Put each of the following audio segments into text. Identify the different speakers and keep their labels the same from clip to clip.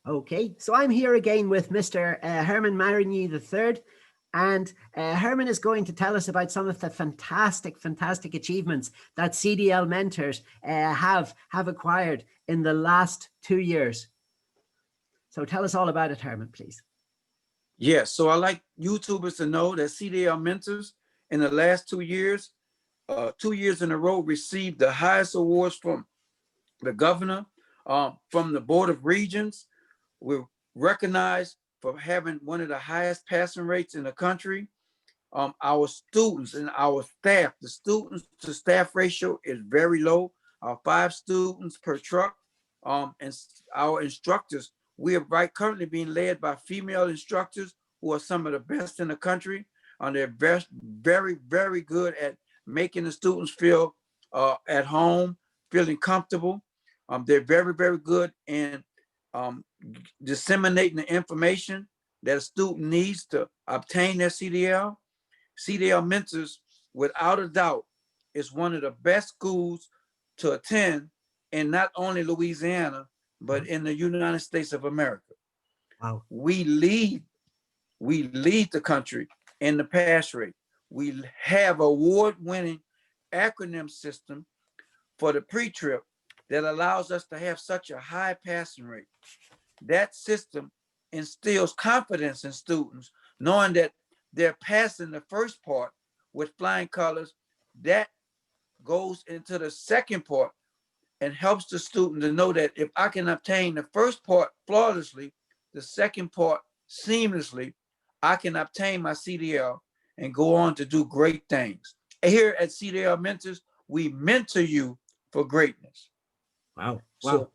Speaker 1: Okay, so I'm here again with Mr. Herman Marigny III, and Herman is going to tell us about some of the fantastic achievements that CDL mentors have acquired in the last 2 years. So tell us all about it, Herman, please.
Speaker 2: Yes, so I like YouTubers to know that CDL mentors in the last 2 years, 2 years in a row, received the highest awards from the governor, from the Board of Regents. We're recognized for having one of the highest passing rates in the country. Our students and our staff, the students to staff ratio is very low, 5 students per truck. And our instructors, we are currently being led by female instructors who are some of the best in the country. They're very good at making the students feel at home, feeling comfortable. They're very good in disseminating the information that a student needs to obtain their CDL. CDL Mentors, without a doubt, is one of the best schools to attend in not only Louisiana, but in the United States of America.
Speaker 1: Wow.
Speaker 2: We lead the country in the pass rate. We have award-winning acronym system for the pre-trip that allows us to have such a high passing rate. That system instills confidence in students, knowing that they're passing the first part with flying colors. That goes into the second part and helps the student to know that if I can obtain the first part flawlessly, the second part seamlessly, I can obtain my CDL and go on to do great things. Here at CDL Mentors, we mentor you for greatness.
Speaker 1: Wow.
Speaker 2: So,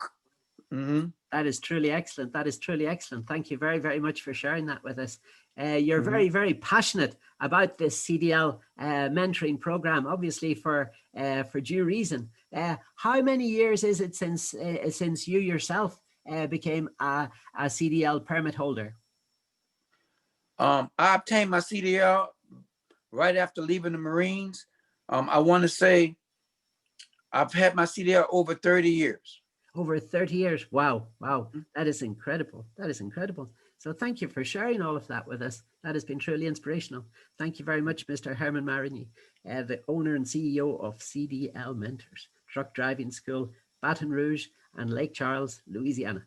Speaker 1: that is truly excellent. That is truly excellent. Thank you very much for sharing that with us. You're very passionate about this CDL mentoring program, obviously for due reason. How many years is it since you yourself became a CDL permit holder?
Speaker 2: I obtained my CDL right after leaving the Marines. I want to say I've had my CDL over 30 years.
Speaker 1: Over 30 years. Wow. That is incredible. So thank you for sharing all of that with us. That has been truly inspirational. Thank you very much, Mr. Herman Marigny, the owner and CEO of CDL Mentors, Truck Driving School, Baton Rouge and Lake Charles, Louisiana.